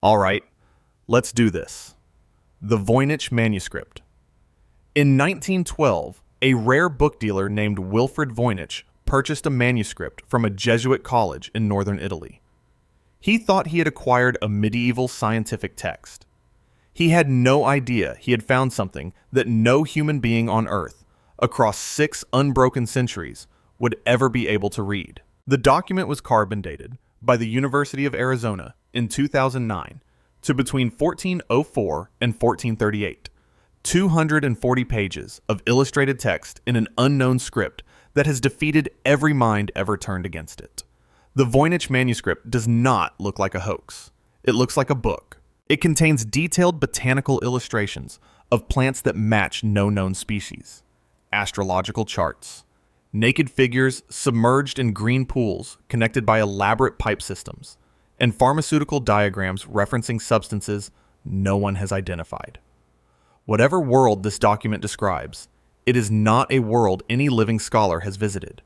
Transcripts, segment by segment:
All right, let's do this. The Voynich manuscript. In 1912, a rare book dealer named Wilfrid Voynich purchased a manuscript from a Jesuit college in northern Italy. He thought he had acquired a medieval scientific text. He had no idea he had found something that no human being on Earth, across 6 unbroken centuries, would ever be able to read. The document was carbon dated by the University of Arizona in 2009 to between 1404 and 1438. 240 pages of illustrated text in an unknown script that has defeated every mind ever turned against it. The Voynich manuscript does not look like a hoax. It looks like a book. It contains detailed botanical illustrations of plants that match no known species, astrological charts, naked figures submerged in green pools connected by elaborate pipe systems, and pharmaceutical diagrams referencing substances no one has identified. Whatever world this document describes, it is not a world any living scholar has visited.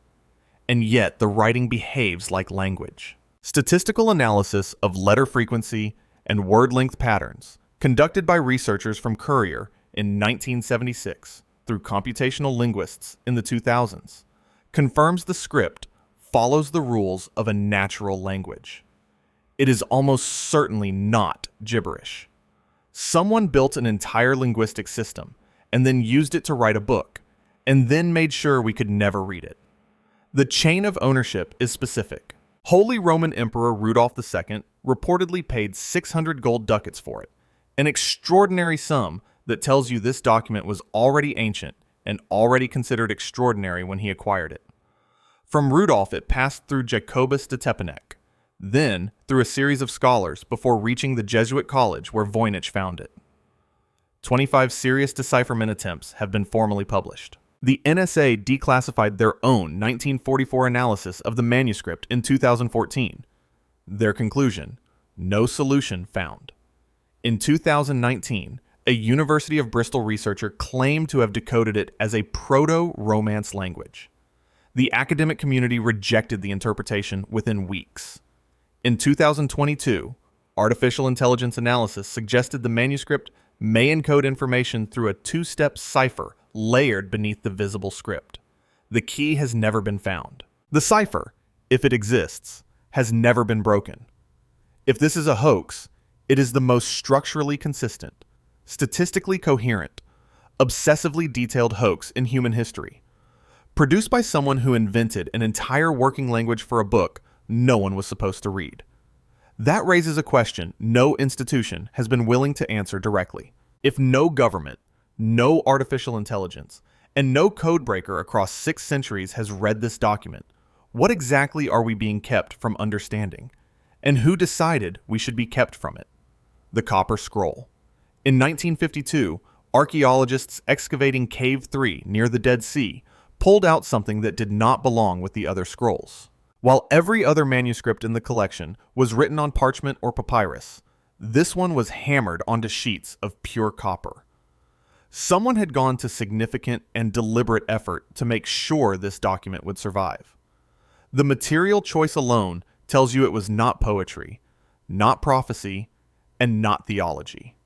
And yet the writing behaves like language. Statistical analysis of letter frequency and word length patterns, conducted by researchers from Courier in 1976 through computational linguists in the 2000s, confirms the script follows the rules of a natural language. It is almost certainly not gibberish. Someone built an entire linguistic system and then used it to write a book, and then made sure we could never read it. The chain of ownership is specific. Holy Roman Emperor Rudolph II reportedly paid 600 gold ducats for it, an extraordinary sum that tells you this document was already ancient and already considered extraordinary when he acquired it. From Rudolph, it passed through Jacobus de Tepanek, then through a series of scholars before reaching the Jesuit college where Voynich found it. 25 serious decipherment attempts have been formally published. The NSA declassified their own 1944 analysis of the manuscript in 2014. Their conclusion: no solution found. In 2019, a University of Bristol researcher claimed to have decoded it as a Proto-Romance language. The academic community rejected the interpretation within weeks. In 2022, artificial intelligence analysis suggested the manuscript may encode information through a 2-step cipher layered beneath the visible script. The key has never been found. The cipher, if it exists, has never been broken. If this is a hoax, it is the most structurally consistent, statistically coherent, obsessively detailed hoax in human history. Produced by someone who invented an entire working language for a book no one was supposed to read. That raises a question no institution has been willing to answer directly. If no government, no artificial intelligence, and no codebreaker across 6 centuries has read this document, what exactly are we being kept from understanding? And who decided we should be kept from it? The Copper Scroll. In 1952, archaeologists excavating Cave 3 near the Dead Sea pulled out something that did not belong with the other scrolls. While every other manuscript in the collection was written on parchment or papyrus, this one was hammered onto sheets of pure copper. Someone had gone to significant and deliberate effort to make sure this document would survive. The material choice alone tells you it was not poetry, not prophecy, and not theology.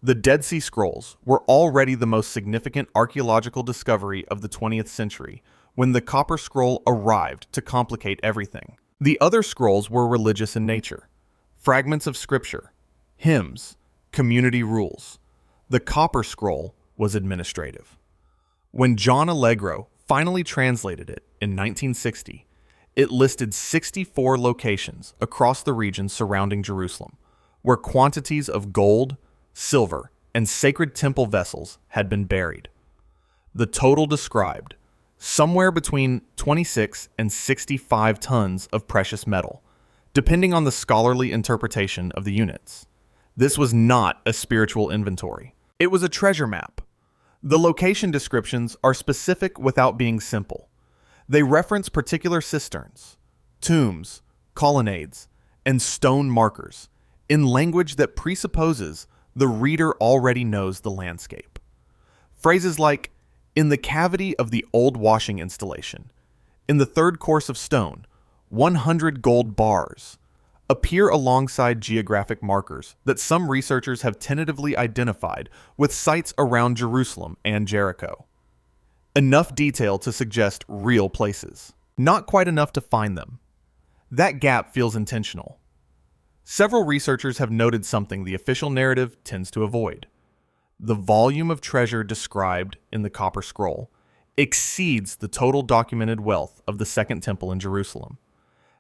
The Dead Sea Scrolls were already the most significant archaeological discovery of the 20th century when the Copper Scroll arrived to complicate everything. The other scrolls were religious in nature, fragments of scripture, hymns, community rules. The Copper Scroll was administrative. When John Allegro finally translated it in 1960, it listed 64 locations across the region surrounding Jerusalem, where quantities of gold, silver, and sacred temple vessels had been buried. The total described somewhere between 26 and 65 tons of precious metal, depending on the scholarly interpretation of the units. This was not a spiritual inventory. It was a treasure map. The location descriptions are specific without being simple. They reference particular cisterns, tombs, colonnades, and stone markers in language that presupposes the reader already knows the landscape. Phrases like, in the cavity of the old washing installation, in the third course of stone, 100 gold bars, appear alongside geographic markers that some researchers have tentatively identified with sites around Jerusalem and Jericho. Enough detail to suggest real places, not quite enough to find them. That gap feels intentional. Several researchers have noted something the official narrative tends to avoid. The volume of treasure described in the Copper Scroll exceeds the total documented wealth of the Second Temple in Jerusalem.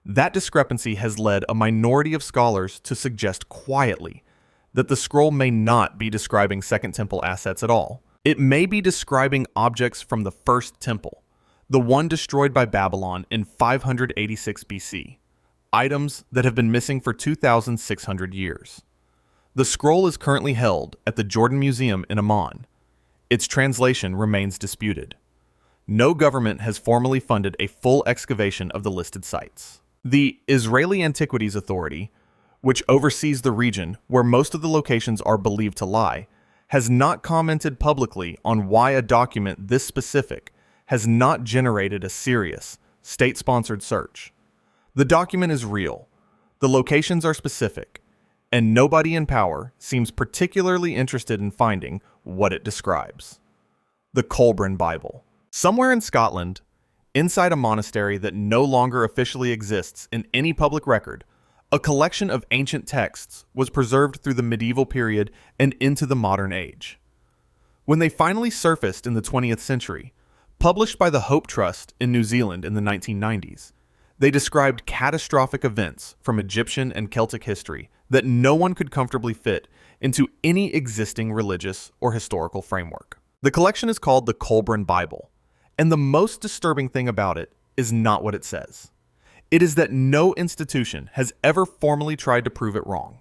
That discrepancy has led a minority of scholars to suggest quietly that the scroll may not be describing Second Temple assets at all. It may be describing objects from the First Temple, the one destroyed by Babylon in 586 BC, items that have been missing for 2,600 years. The scroll is currently held at the Jordan Museum in Amman. Its translation remains disputed. No government has formally funded a full excavation of the listed sites. The Israeli Antiquities Authority, which oversees the region where most of the locations are believed to lie, has not commented publicly on why a document this specific has not generated a serious, state-sponsored search. The document is real, the locations are specific, and nobody in power seems particularly interested in finding what it describes. The Colburn Bible. Somewhere in Scotland, inside a monastery that no longer officially exists in any public record, a collection of ancient texts was preserved through the medieval period and into the modern age. When they finally surfaced in the 20th century, published by the Hope Trust in New Zealand in the 1990s, they described catastrophic events from Egyptian and Celtic history that no one could comfortably fit into any existing religious or historical framework. The collection is called the Colburn Bible. And the most disturbing thing about it is not what it says. It is that no institution has ever formally tried to prove it wrong.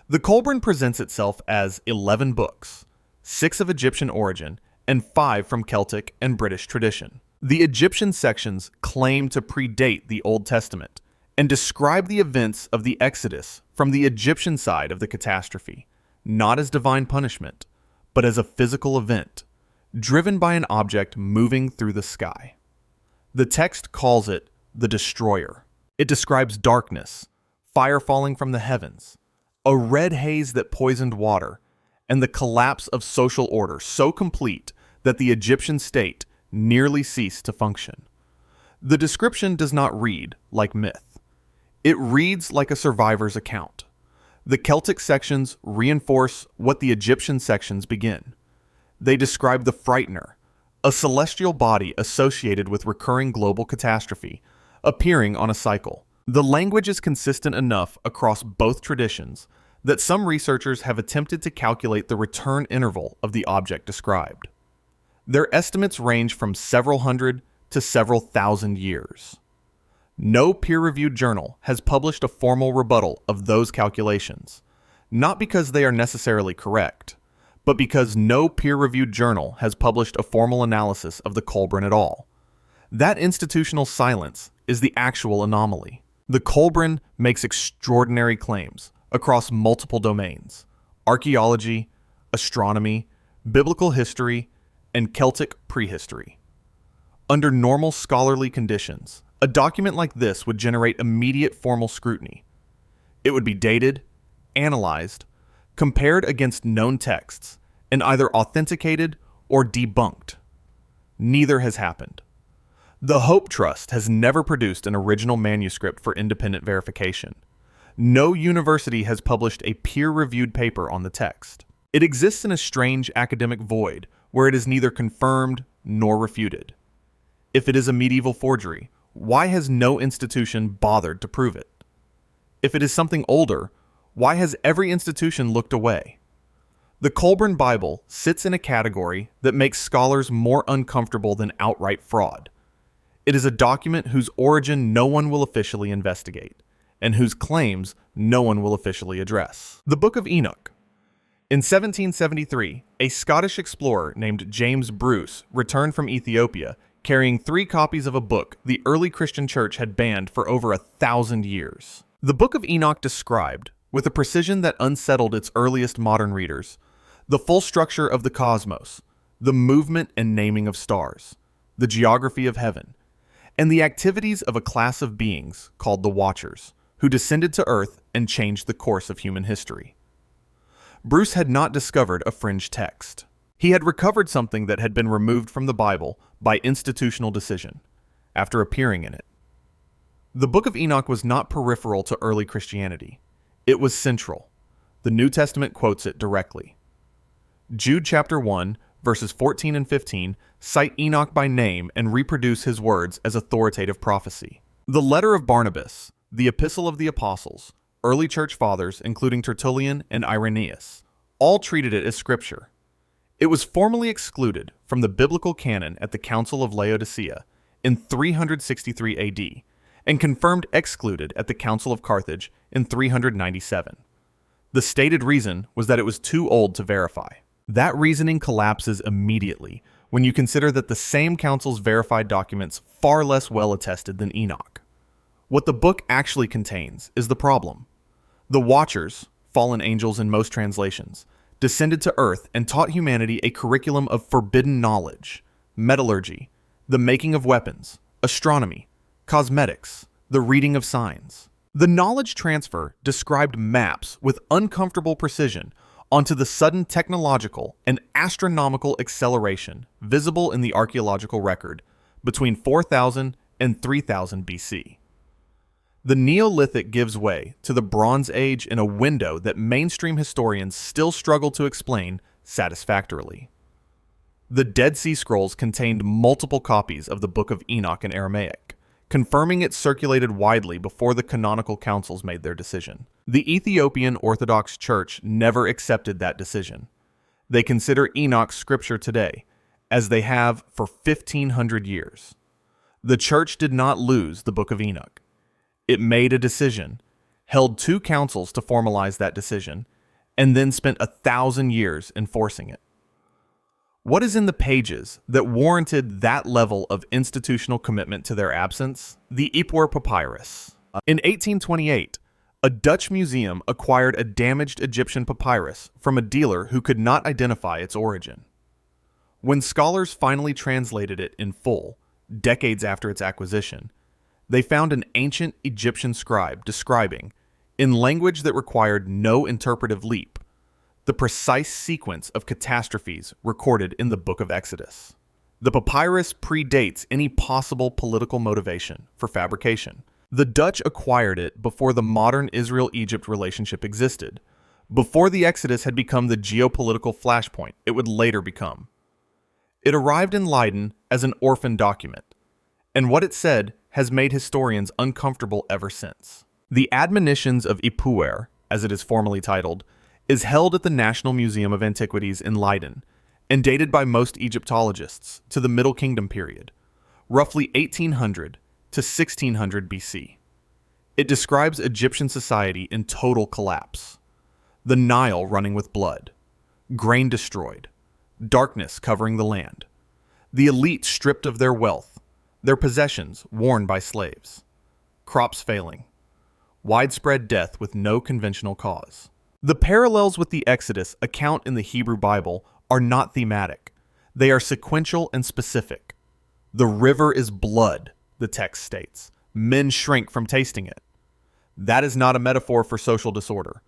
The Colburn presents itself as 11 books, 6 of Egyptian origin, and 5 from Celtic and British tradition. The Egyptian sections claim to predate the Old Testament and describe the events of the Exodus from the Egyptian side of the catastrophe, not as divine punishment, but as a physical event driven by an object moving through the sky. The text calls it the Destroyer. It describes darkness, fire falling from the heavens, a red haze that poisoned water, and the collapse of social order so complete that the Egyptian state nearly ceased to function. The description does not read like myth. It reads like a survivor's account. The Celtic sections reinforce what the Egyptian sections begin. They describe the Frightener, a celestial body associated with recurring global catastrophe, appearing on a cycle. The language is consistent enough across both traditions that some researchers have attempted to calculate the return interval of the object described. Their estimates range from several hundred to several thousand years. No peer-reviewed journal has published a formal rebuttal of those calculations, not because they are necessarily correct, but because no peer-reviewed journal has published a formal analysis of the Colburn at all. That institutional silence is the actual anomaly. The Colburn makes extraordinary claims across multiple domains: archaeology, astronomy, biblical history, and Celtic prehistory. Under normal scholarly conditions, a document like this would generate immediate formal scrutiny. It would be dated, analyzed, compared against known texts, and either authenticated or debunked. Neither has happened. The Hope Trust has never produced an original manuscript for independent verification. No university has published a peer-reviewed paper on the text. It exists in a strange academic void where it is neither confirmed nor refuted. If it is a medieval forgery, why has no institution bothered to prove it? If it is something older, why has every institution looked away? The Colburn Bible sits in a category that makes scholars more uncomfortable than outright fraud. It is a document whose origin no one will officially investigate, and whose claims no one will officially address. The Book of Enoch. In 1773, a Scottish explorer named James Bruce returned from Ethiopia carrying 3 copies of a book the early Christian church had banned for over 1,000 years. The Book of Enoch described, with a precision that unsettled its earliest modern readers, the full structure of the cosmos, the movement and naming of stars, the geography of heaven, and the activities of a class of beings called the Watchers, who descended to Earth and changed the course of human history. Bruce had not discovered a fringe text. He had recovered something that had been removed from the Bible by institutional decision, after appearing in it. The Book of Enoch was not peripheral to early Christianity. It was central. The New Testament quotes it directly. Jude chapter 1, verses 14 and 15 cite Enoch by name and reproduce his words as authoritative prophecy. The letter of Barnabas, the epistle of the apostles, early church fathers, including Tertullian and Irenaeus, all treated it as scripture. It was formally excluded from the biblical canon at the Council of Laodicea in 363 AD and confirmed excluded at the Council of Carthage in 397. The stated reason was that it was too old to verify. That reasoning collapses immediately when you consider that the same councils verified documents far less well attested than Enoch. What the book actually contains is the problem. The Watchers, fallen angels in most translations, descended to Earth and taught humanity a curriculum of forbidden knowledge, metallurgy, the making of weapons, astronomy, cosmetics, the reading of signs. The knowledge transfer described maps with uncomfortable precision onto the sudden technological and astronomical acceleration visible in the archaeological record between 4000 and 3000 BC. The Neolithic gives way to the Bronze Age in a window that mainstream historians still struggle to explain satisfactorily. The Dead Sea Scrolls contained multiple copies of the Book of Enoch in Aramaic, confirming it circulated widely before the canonical councils made their decision. The Ethiopian Orthodox Church never accepted that decision. They consider Enoch scripture today, as they have for 1,500 years. The church did not lose the Book of Enoch. It made a decision, held 2 councils to formalize that decision, and then spent 1,000 years enforcing it. What is in the pages that warranted that level of institutional commitment to their absence? The Ipuwer Papyrus. In 1828, a Dutch museum acquired a damaged Egyptian papyrus from a dealer who could not identify its origin. When scholars finally translated it in full, decades after its acquisition, they found an ancient Egyptian scribe describing, in language that required no interpretive leap, the precise sequence of catastrophes recorded in the Book of Exodus. The papyrus predates any possible political motivation for fabrication. The Dutch acquired it before the modern Israel-Egypt relationship existed, before the Exodus had become the geopolitical flashpoint it would later become. It arrived in Leiden as an orphan document, and what it said has made historians uncomfortable ever since. The Admonitions of Ipuwer, as it is formally titled, is held at the National Museum of Antiquities in Leiden and dated by most Egyptologists to the Middle Kingdom period, roughly 1800 to 1600 BC. It describes Egyptian society in total collapse. The Nile running with blood, grain destroyed, darkness covering the land, the elite stripped of their wealth, their possessions worn by slaves, crops failing, widespread death with no conventional cause. The parallels with the Exodus account in the Hebrew Bible are not thematic. They are sequential and specific. The river is blood, the text states. Men shrink from tasting it. That is not a metaphor for social disorder.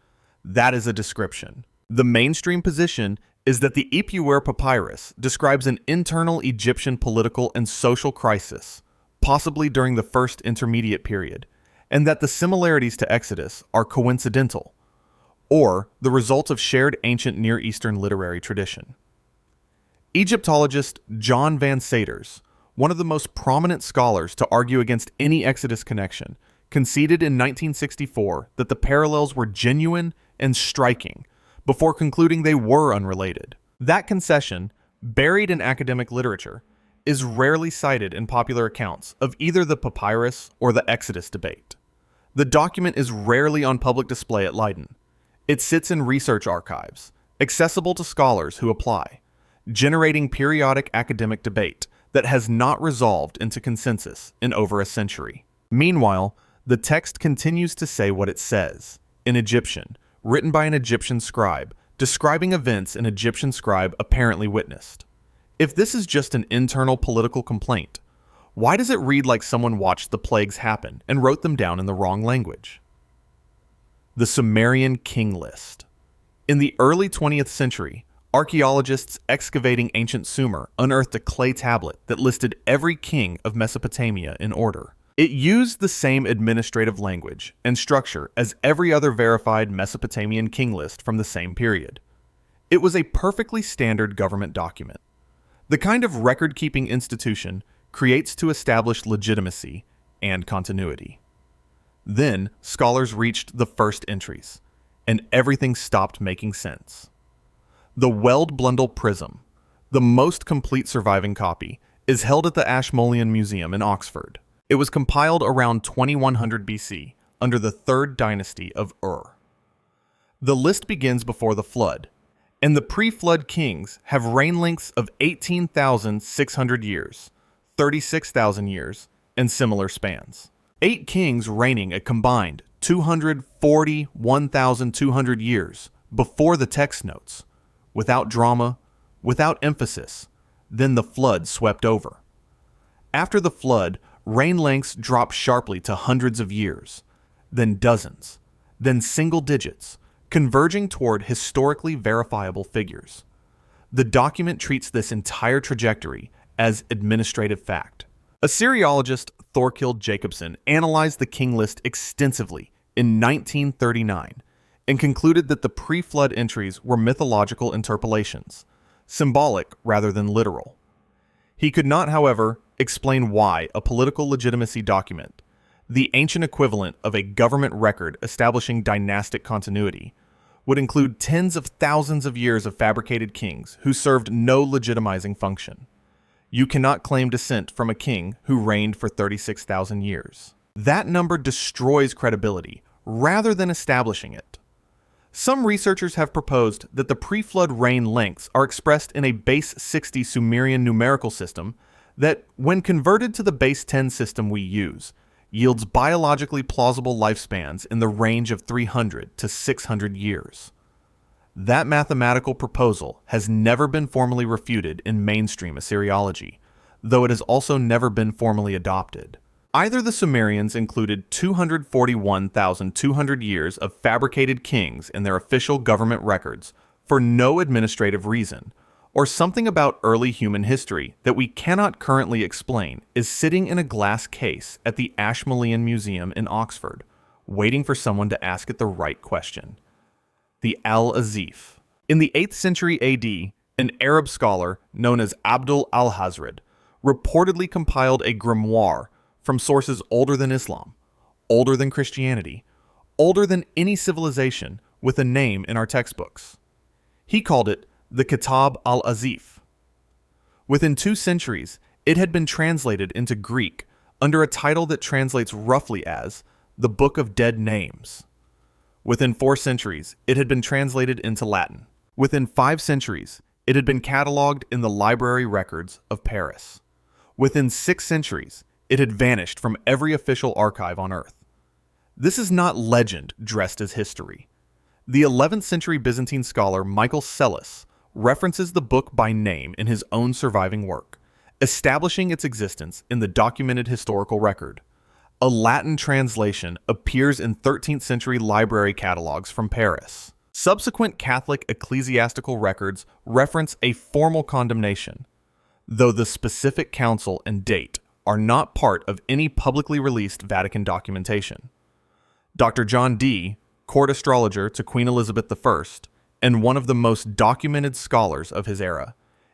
That is a description. The mainstream position is that the Ipuwer Papyrus describes an internal Egyptian political and social crisis, possibly during the First Intermediate Period, and that the similarities to Exodus are coincidental, or the result of shared ancient Near Eastern literary tradition. Egyptologist John Van Saters, one of the most prominent scholars to argue against any Exodus connection, conceded in 1964 that the parallels were genuine and striking, before concluding they were unrelated. That concession, buried in academic literature, is rarely cited in popular accounts of either the papyrus or the Exodus debate. The document is rarely on public display at Leiden. It sits in research archives, accessible to scholars who apply, generating periodic academic debate that has not resolved into consensus in over a century. Meanwhile, the text continues to say what it says, in Egyptian, written by an Egyptian scribe, describing events an Egyptian scribe apparently witnessed. If this is just an internal political complaint, why does it read like someone watched the plagues happen and wrote them down in the wrong language? the Sumerian king list. In the early 20th century, archaeologists excavating ancient Sumer unearthed a clay tablet that listed every king of Mesopotamia in order. It used the same administrative language and structure as every other verified Mesopotamian king list from the same period. It was a perfectly standard government document. The kind of record-keeping institution creates to establish legitimacy and continuity. Then, scholars reached the first entries, and everything stopped making sense. The Weld-Blundell Prism, the most complete surviving copy, is held at the Ashmolean Museum in Oxford. It was compiled around 2100 BC under the third dynasty of Ur. The list begins before the flood, and the pre-flood kings have reign lengths of 18,600 years, 36,000 years, and similar spans. 8 kings reigning a combined 241,200 years before the text notes, without drama, without emphasis, then the flood swept over. After the flood, reign lengths dropped sharply to hundreds of years, then dozens, then single digits, converging toward historically verifiable figures. The document treats this entire trajectory as administrative fact. Assyriologist Thorkild Jacobson analyzed the king list extensively in 1939 and concluded that the pre-flood entries were mythological interpolations, symbolic rather than literal. He could not, however, explain why a political legitimacy document, the ancient equivalent of a government record establishing dynastic continuity, would include tens of thousands of years of fabricated kings who served no legitimizing function. You cannot claim descent from a king who reigned for 36,000 years. That number destroys credibility rather than establishing it. Some researchers have proposed that the pre-flood reign lengths are expressed in a base 60 Sumerian numerical system that, when converted to the base 10 system we use, yields biologically plausible lifespans in the range of 300 to 600 years. That mathematical proposal has never been formally refuted in mainstream Assyriology, though it has also never been formally adopted. Either the Sumerians included 241,200 years of fabricated kings in their official government records for no administrative reason, or something about early human history that we cannot currently explain is sitting in a glass case at the Ashmolean Museum in Oxford, waiting for someone to ask it the right question. The Al-Azif. In the 8th century AD, an Arab scholar known as Abdul al-Hazred reportedly compiled a grimoire from sources older than Islam, older than Christianity, older than any civilization with a name in our textbooks. He called it the Kitab al-Azif. Within 2 centuries, it had been translated into Greek under a title that translates roughly as the Book of Dead Names. Within 4 centuries, it had been translated into Latin. Within 5 centuries, it had been cataloged in the library records of Paris. Within 6 centuries, it had vanished from every official archive on Earth. This is not legend dressed as history. The 11th century Byzantine scholar Michael Psellos references the book by name in his own surviving work, establishing its existence in the documented historical record. A Latin translation appears in 13th century library catalogs from Paris. Subsequent Catholic ecclesiastical records reference a formal condemnation, though the specific council and date are not part of any publicly released Vatican documentation. Dr. John Dee, court astrologer to Queen Elizabeth I, and one of the most documented scholars of his era,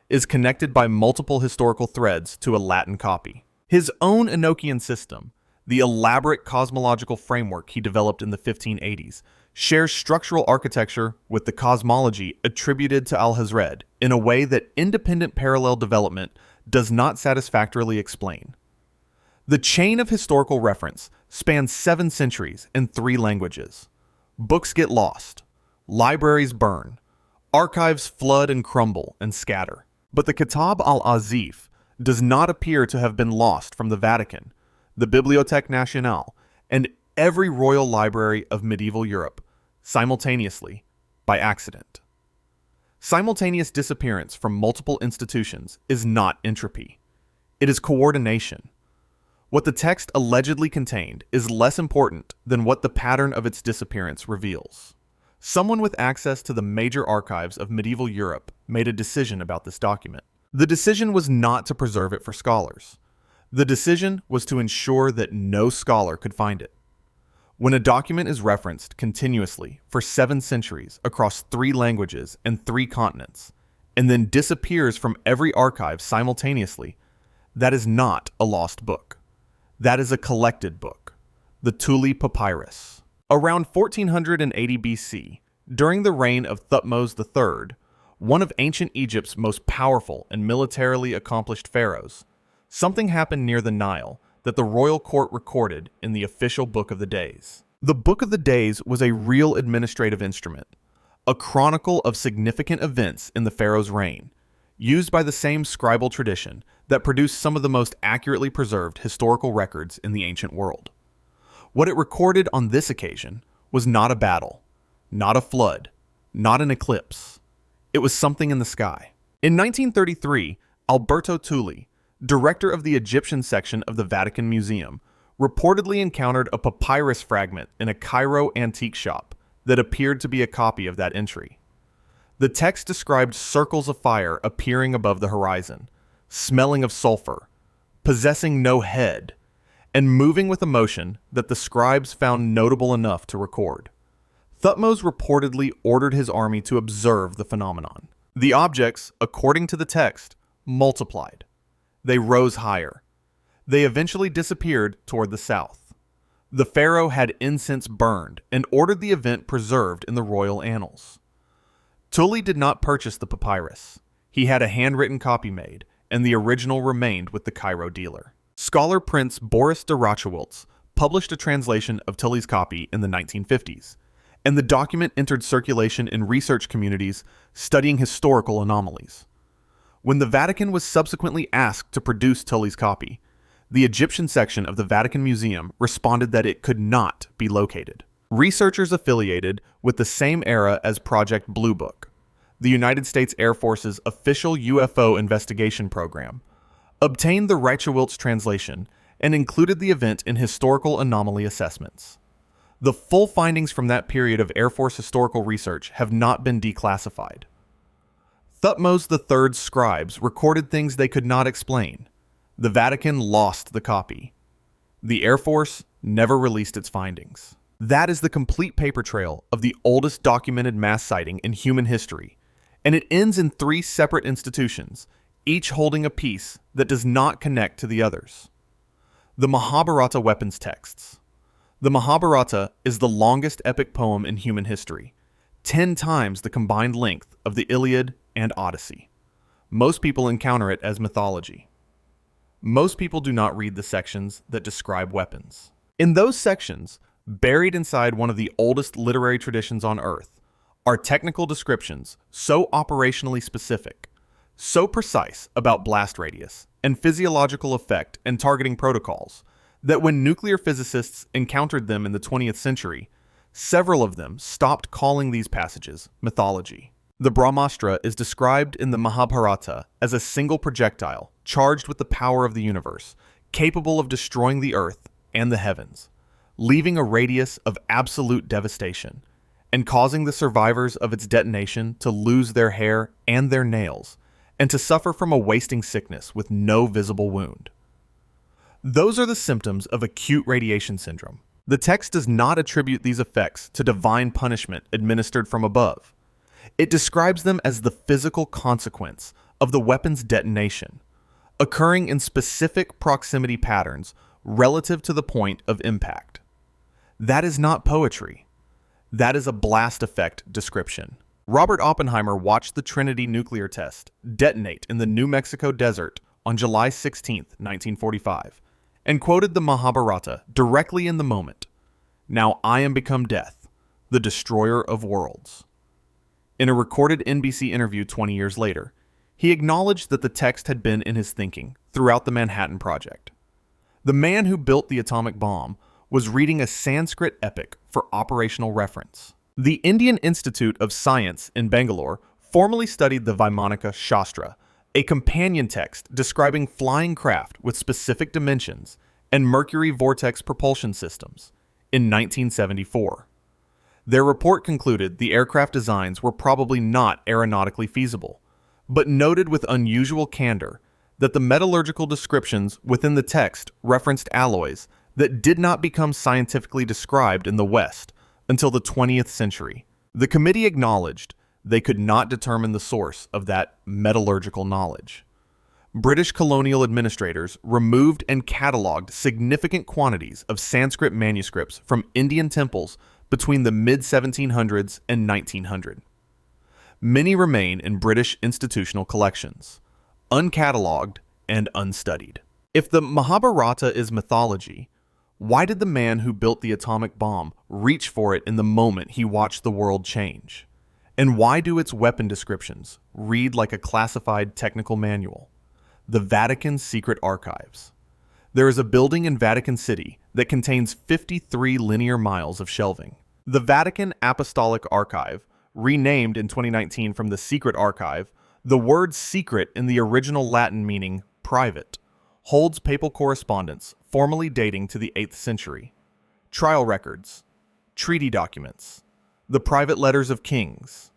is connected by multiple historical threads to a Latin copy. His own Enochian system, the elaborate cosmological framework he developed in the 1580s, shares structural architecture with the cosmology attributed to Al-Hazred in a way that independent parallel development does not satisfactorily explain. The chain of historical reference spans 7 centuries in 3 languages. Books get lost, libraries burn, archives flood and crumble and scatter. But the Kitab al-Azif does not appear to have been lost from the Vatican, the Bibliothèque Nationale, and every royal library of medieval Europe, simultaneously, by accident. Simultaneous disappearance from multiple institutions is not entropy. It is coordination. What the text allegedly contained is less important than what the pattern of its disappearance reveals. Someone with access to the major archives of medieval Europe made a decision about this document. The decision was not to preserve it for scholars. The decision was to ensure that no scholar could find it. When a document is referenced continuously for 7 centuries across 3 languages and 3 continents, and then disappears from every archive simultaneously, that is not a lost book. That is a collected book, the Thule Papyrus. Around 1480 BC, during the reign of Thutmose III, one of ancient Egypt's most powerful and militarily accomplished pharaohs, something happened near the Nile that the royal court recorded in the official Book of the Days. The Book of the Days was a real administrative instrument, a chronicle of significant events in the pharaoh's reign, used by the same scribal tradition that produced some of the most accurately preserved historical records in the ancient world. What it recorded on this occasion was not a battle, not a flood, not an eclipse. It was something in the sky. In 1933, Alberto Tulli, director of the Egyptian section of the Vatican Museum, reportedly encountered a papyrus fragment in a Cairo antique shop that appeared to be a copy of that entry. The text described circles of fire appearing above the horizon, smelling of sulfur, possessing no head, and moving with a motion that the scribes found notable enough to record. Thutmose reportedly ordered his army to observe the phenomenon. The objects, according to the text, multiplied. They rose higher. They eventually disappeared toward the south. The pharaoh had incense burned and ordered the event preserved in the royal annals. Tully did not purchase the papyrus. He had a handwritten copy made, and the original remained with the Cairo dealer. Scholar Prince Boris de Rothschild's published a translation of Tully's copy in the 1950s, and the document entered circulation in research communities studying historical anomalies. When the Vatican was subsequently asked to produce Tully's copy, the Egyptian section of the Vatican Museum responded that it could not be located. Researchers affiliated with the same era as Project Blue Book, the United States Air Force's official UFO investigation program, obtained the Reichswild's translation and included the event in historical anomaly assessments. The full findings from that period of Air Force historical research have not been declassified. Thutmose III's scribes recorded things they could not explain. The Vatican lost the copy. The Air Force never released its findings. That is the complete paper trail of the oldest documented mass sighting in human history, and it ends in 3 separate institutions, each holding a piece that does not connect to the others. The Mahabharata weapons texts. The Mahabharata is the longest epic poem in human history, 10 times the combined length of the Iliad and Odyssey. Most people encounter it as mythology. Most people do not read the sections that describe weapons. In those sections, buried inside one of the oldest literary traditions on Earth, are technical descriptions so operationally specific, so precise about blast radius and physiological effect and targeting protocols, that when nuclear physicists encountered them in the 20th century, several of them stopped calling these passages mythology. The Brahmastra is described in the Mahabharata as a single projectile charged with the power of the universe, capable of destroying the earth and the heavens, leaving a radius of absolute devastation, and causing the survivors of its detonation to lose their hair and their nails, and to suffer from a wasting sickness with no visible wound. Those are the symptoms of acute radiation syndrome. The text does not attribute these effects to divine punishment administered from above. It describes them as the physical consequence of the weapon's detonation, occurring in specific proximity patterns relative to the point of impact. That is not poetry. That is a blast effect description. Robert Oppenheimer watched the Trinity nuclear test detonate in the New Mexico desert on July 16, 1945, and quoted the Mahabharata directly in the moment. "Now I am become death, the destroyer of worlds." In a recorded NBC interview 20 years later, he acknowledged that the text had been in his thinking throughout the Manhattan Project. The man who built the atomic bomb was reading a Sanskrit epic for operational reference. The Indian Institute of Science in Bangalore formally studied the Vaimanika Shastra, a companion text describing flying craft with specific dimensions and mercury vortex propulsion systems in 1974. Their report concluded the aircraft designs were probably not aeronautically feasible, but noted with unusual candor that the metallurgical descriptions within the text referenced alloys that did not become scientifically described in the West until the 20th century. The committee acknowledged they could not determine the source of that metallurgical knowledge. British colonial administrators removed and cataloged significant quantities of Sanskrit manuscripts from Indian temples between the mid-1700s and 1900. Many remain in British institutional collections, uncatalogued and unstudied. If the Mahabharata is mythology, why did the man who built the atomic bomb reach for it in the moment he watched the world change? And why do its weapon descriptions read like a classified technical manual? The Vatican's secret archives. There is a building in Vatican City that contains 53 linear miles of shelving. The Vatican Apostolic Archive, renamed in 2019 from the Secret Archive, the word secret in the original Latin meaning private, holds papal correspondence formally dating to the 8th century, trial records, treaty documents, the private letters of kings,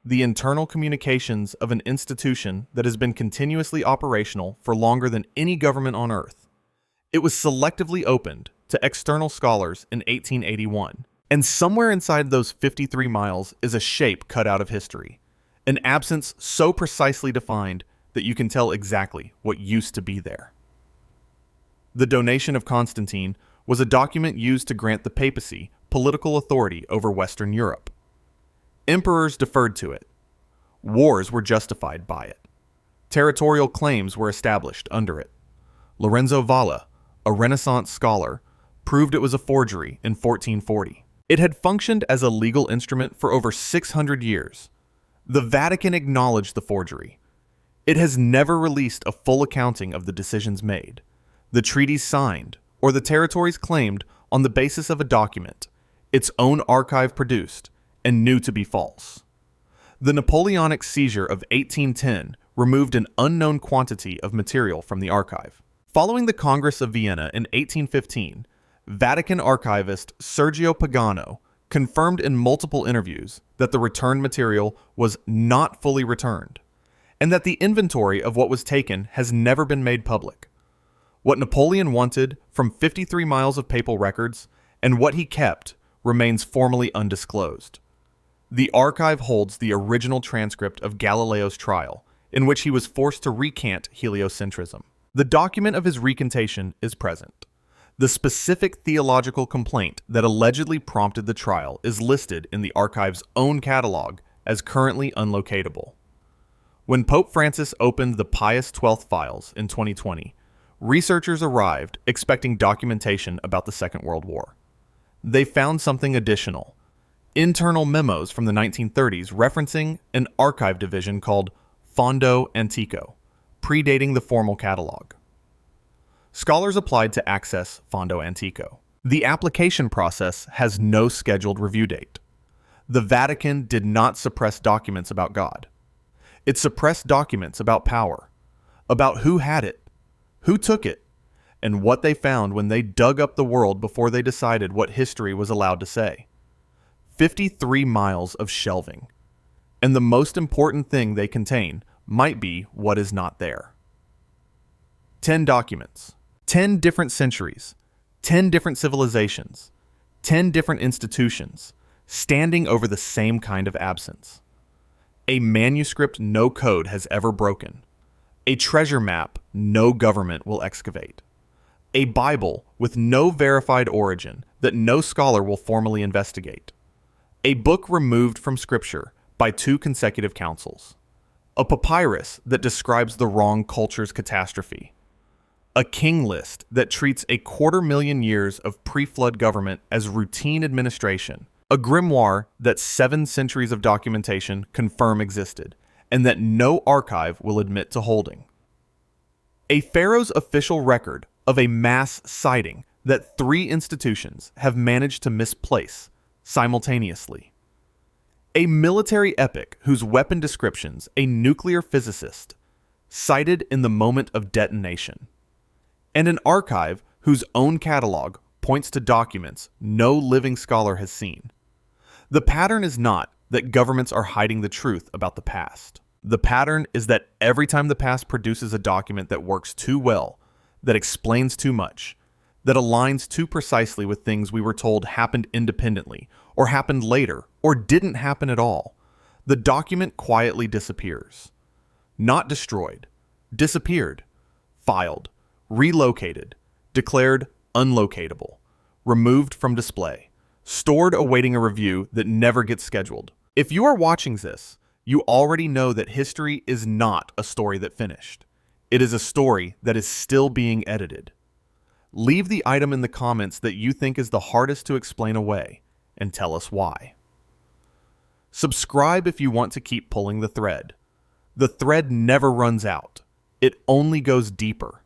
the internal communications of an institution that has been continuously operational for longer than any government on earth. It was selectively opened to external scholars in 1881, and somewhere inside those 53 miles is a shape cut out of history, an absence so precisely defined that you can tell exactly what used to be there. The donation of Constantine was a document used to grant the papacy political authority over Western Europe. Emperors deferred to it. Wars were justified by it. Territorial claims were established under it. Lorenzo Valla, a Renaissance scholar, proved it was a forgery in 1440. It had functioned as a legal instrument for over 600 years. The Vatican acknowledged the forgery. It has never released a full accounting of the decisions made, the treaties signed, or the territories claimed on the basis of a document its own archive produced and knew to be false. The Napoleonic seizure of 1810 removed an unknown quantity of material from the archive. Following the Congress of Vienna in 1815, Vatican archivist Sergio Pagano confirmed in multiple interviews that the returned material was not fully returned, and that the inventory of what was taken has never been made public. What Napoleon wanted from 53 miles of papal records and what he kept remains formally undisclosed. The archive holds the original transcript of Galileo's trial, in which he was forced to recant heliocentrism. The document of his recantation is present. The specific theological complaint that allegedly prompted the trial is listed in the archive's own catalog as currently unlocatable. When Pope Francis opened the Pius XII files in 2020, researchers arrived expecting documentation about the Second World War. They found something additional: internal memos from the 1930s referencing an archive division called Fondo Antico, predating the formal catalog. Scholars applied to access Fondo Antico. The application process has no scheduled review date. The Vatican did not suppress documents about God. It suppressed documents about power, about who had it, who took it, and what they found when they dug up the world before they decided what history was allowed to say. 53 miles of shelving. And the most important thing they contain might be what is not there. 10 documents, 10 different centuries, 10 different civilizations, 10 different institutions, standing over the same kind of absence. A manuscript no code has ever broken. A treasure map no government will excavate. A Bible with no verified origin that no scholar will formally investigate. A book removed from Scripture by 2 consecutive councils. A papyrus that describes the wrong culture's catastrophe. A king list that treats a 250,000 years of pre-flood government as routine administration. A grimoire that 7 centuries of documentation confirm existed, and that no archive will admit to holding. A pharaoh's official record of a mass sighting that 3 institutions have managed to misplace simultaneously. A military epic whose weapon descriptions a nuclear physicist cited in the moment of detonation. And an archive whose own catalog points to documents no living scholar has seen. The pattern is not that governments are hiding the truth about the past. The pattern is that every time the past produces a document that works too well, that explains too much, that aligns too precisely with things we were told happened independently, or happened later, or didn't happen at all, the document quietly disappears. Not destroyed, disappeared, filed, relocated, declared unlocatable, removed from display, stored awaiting a review that never gets scheduled. If you are watching this, you already know that history is not a story that finished. It is a story that is still being edited. Leave the item in the comments that you think is the hardest to explain away, and tell us why. Subscribe if you want to keep pulling the thread. The thread never runs out. It only goes deeper.